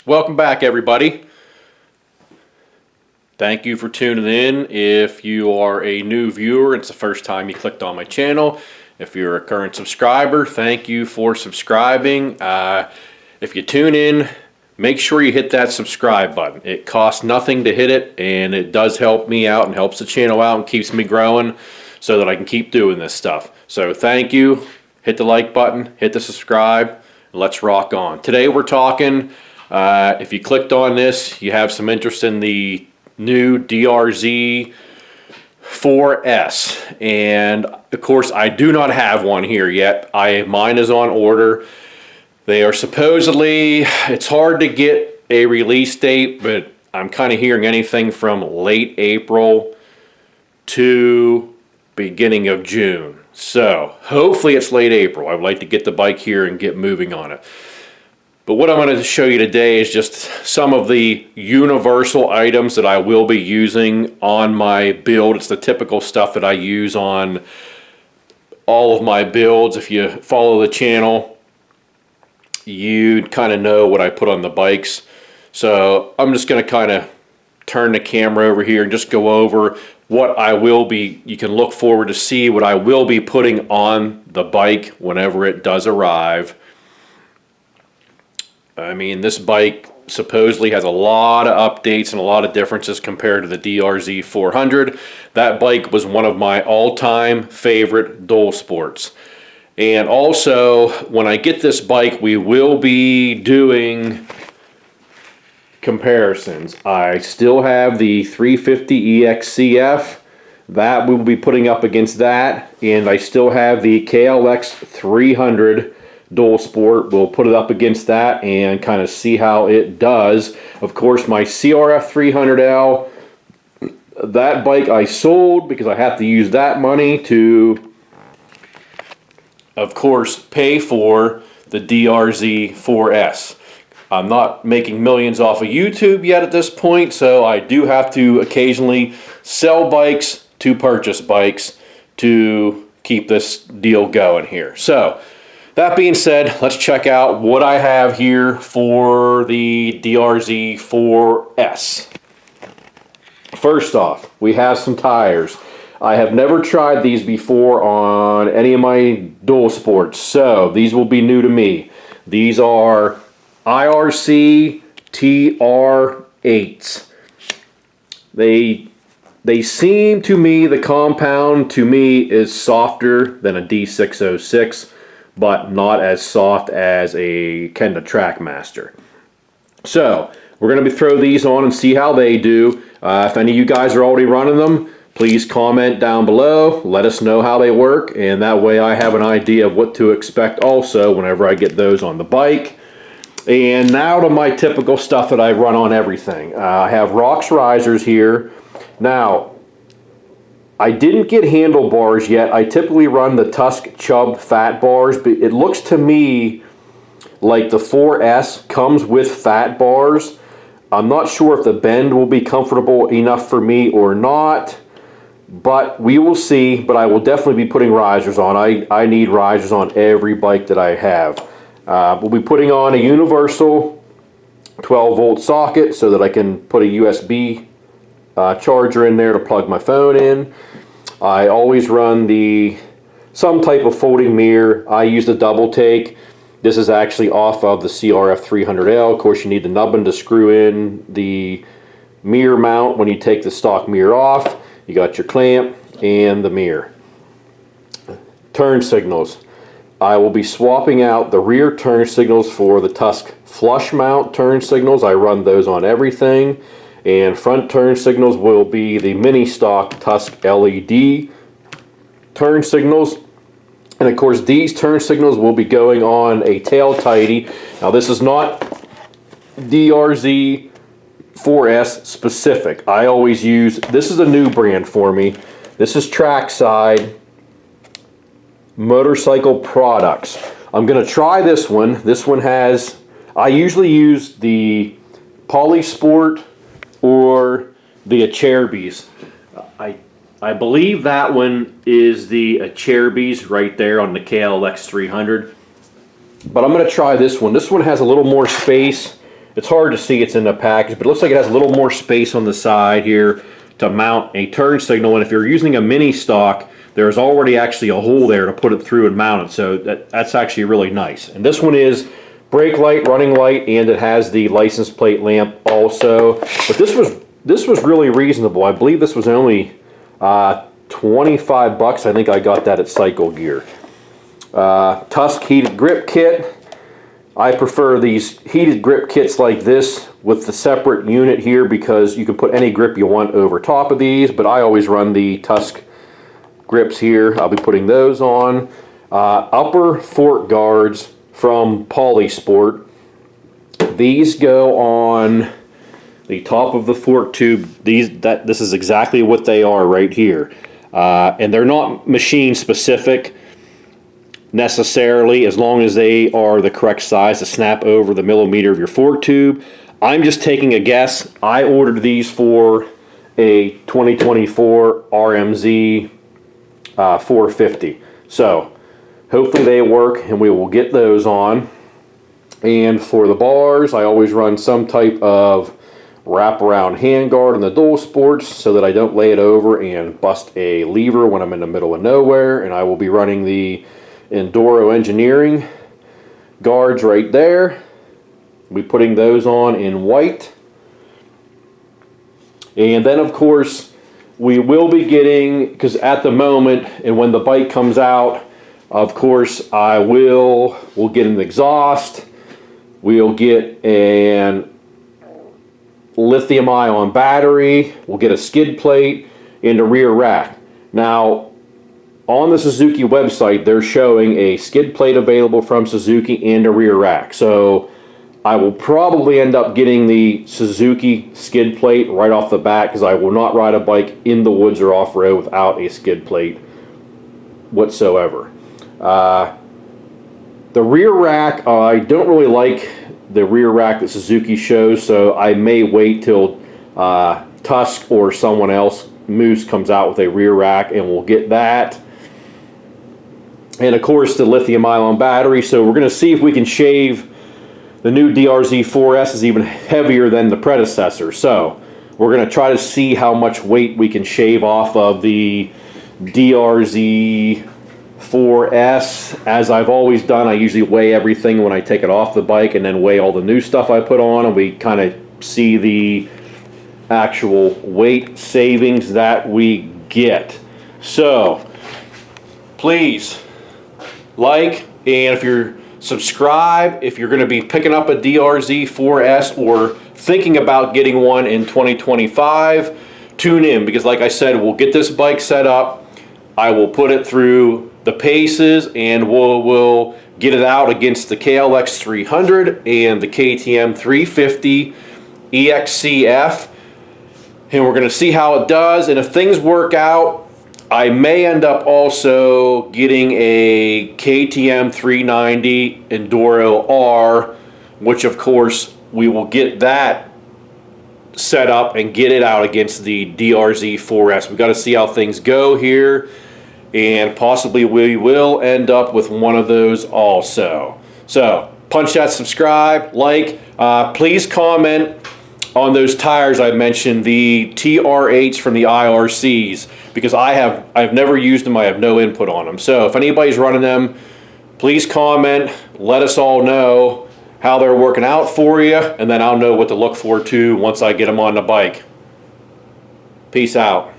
Welcome back, everybody. Thank you for tuning in. If you are a new viewer, it's the first time you clicked on my channel. If you're a current subscriber, thank you for subscribing. If you tune in, make sure you hit that subscribe button. It costs nothing to hit it, and it does help me out and helps the channel out and keeps me growing so that I can keep doing this stuff. So thank you. Hit the like button, hit the subscribe, and let's rock on. Today we're talking, if you clicked on this, you have some interest in the new DR-Z4s, and of course I do not have one here yet. Mine is on order. They are supposedly, it's hard to get a release date, but I'm kind of hearing anything from late April to beginning of June. So hopefully it's late April. I would like to get the bike here and get moving on it. But what I'm going to show you today is just some of the universal items that I will be using on my build. It's the typical stuff that I use on all of my builds. If you follow the channel, you'd kind of know what I put on the bikes. So I'm just going to kind of turn the camera over here and just go over what I will be, you can look forward to see what I will be putting on the bike whenever it does arrive. I mean, this bike supposedly has a lot of updates and a lot of differences compared to the DR-Z400. That bike was one of my all-time favorite dual sports. And also, when I get this bike, we will be doing comparisons. I still have the 350 EXCF. That we will be putting up against that. And I still have the KLX 300 dual sport. We'll put it up against that and kind of see how it does. Of course, my CRF 300L, that bike I sold because I have to use that money to, of course, pay for the DR-Z4s. I'm not making millions off of YouTube yet at this point, so I do have to occasionally sell bikes to purchase bikes to keep this deal going here. So that being said, let's check out what I have here for the DR-Z4s. First off, we have some tires. I have never tried these before on any of my dual sports, so these will be new to me. These are IRC TR8s. They seem to me, the compound to me is softer than a D606. But not as soft as a Kenda Trackmaster. So we're going to throw these on and see how they do. If any of you guys are already running them, please comment down below. Let us know how they work, and that way I have an idea of what to expect also whenever I get those on the bike. And now to my typical stuff that I run on everything. I have ROX risers here. Now, I didn't get handlebars yet. I typically run the Tusk Chubb fat bars, but it looks to me like the 4S comes with fat bars. I'm not sure if the bend will be comfortable enough for me or not, but we will see. But I will definitely be putting risers on. I need risers on every bike that I have. We'll be putting on a universal 12-volt socket so that I can put a USB charger in there to plug my phone in. I always run some type of folding mirror. I use the double take. This is actually off of the CRF 300L. Of course, you need the nubbin to screw in the mirror mount when you take the stock mirror off. You got your clamp and the mirror. Turn signals. I will be swapping out the rear turn signals for the Tusk flush mount turn signals. I run those on everything. And front turn signals will be the mini stock Tusk LED turn signals. And of course these turn signals will be going on a tail tighty. Now this is not DR-Z4s specific. I always use, this is a new brand for me. This is Trackside Motorcycle Products. I'm going to try this one. This one has, I usually use the Polysport or the Acerbis. I believe that one is the Acerbis right there on the KLX 300. But I'm going to try this one. This one has a little more space It's hard to see, it's in the package, but it looks like it has a little more space on the side here to mount a turn signal. And if you're using a mini stock, there's already actually a hole there to put it through and mount it. So that's actually really nice. And this one is brake light, running light, and it has the license plate lamp also. But this was really reasonable. I believe this was only 25 bucks. I think I got that at Cycle Gear. Tusk heated grip kit. I prefer these heated grip kits like this with the separate unit here because you can put any grip you want over top of these, but I always run the Tusk grips here. I'll be putting those on. Upper fork guards from Polysport. These go on the top of the fork tube. This is exactly what they are right here. And they're not machine specific necessarily, as long as they are the correct size to snap over the millimeter of your fork tube. I'm just taking a guess. I ordered these for a 2024 RMZ 450. So hopefully they work and we will get those on. And for the bars, I always run some type of wraparound handguard on the dual sports so that I don't lay it over and bust a lever when I'm in the middle of nowhere. And I will be running the Enduro Engineering guards right there. We'll be putting those on in white. And then of course we will be getting, because at the moment and when the bike comes out, of course we'll get an exhaust, we'll get an lithium-ion battery, we'll get a skid plate, and a rear rack. Now on the Suzuki website, they're showing a skid plate available from Suzuki and a rear rack. So I will probably end up getting the Suzuki skid plate right off the bat because I will not ride a bike in the woods or off-road without a skid plate whatsoever. The rear rack, I don't really like the rear rack that Suzuki shows, so I may wait till Tusk or someone else, Moose, comes out with a rear rack and we'll get that. And of course the lithium-ion battery. So we're going to see if we can shave. The new DR-Z4s is even heavier than the predecessor. So we're going to try to see how much weight we can shave off of the DR-Z4s. As I've always done, I usually weigh everything when I take it off the bike and then weigh all the new stuff I put on, and we kind of see the actual weight savings that we get. So please like, and if you're subscribe, if you're going to be picking up a DR-Z4s or thinking about getting one in 2025, tune in, because like I said, we'll get this bike set up, I will put it through the paces, and we'll get it out against the KLX 300 and the KTM 350 EXCF, and we're going to see how it does. And if things work out, I may end up also getting a KTM 390 Enduro R, which of course we will get that set up and get it out against the DR-Z4s. We've got to see how things go here, and possibly we will end up with one of those also. So punch that subscribe, like, please comment on those tires I mentioned, the TR8s from the IRCs, because I've never used them, I have no input on them. So if anybody's running them, please comment, let us all know how they're working out for you, and then I'll know what to look for too once I get them on the bike. Peace out.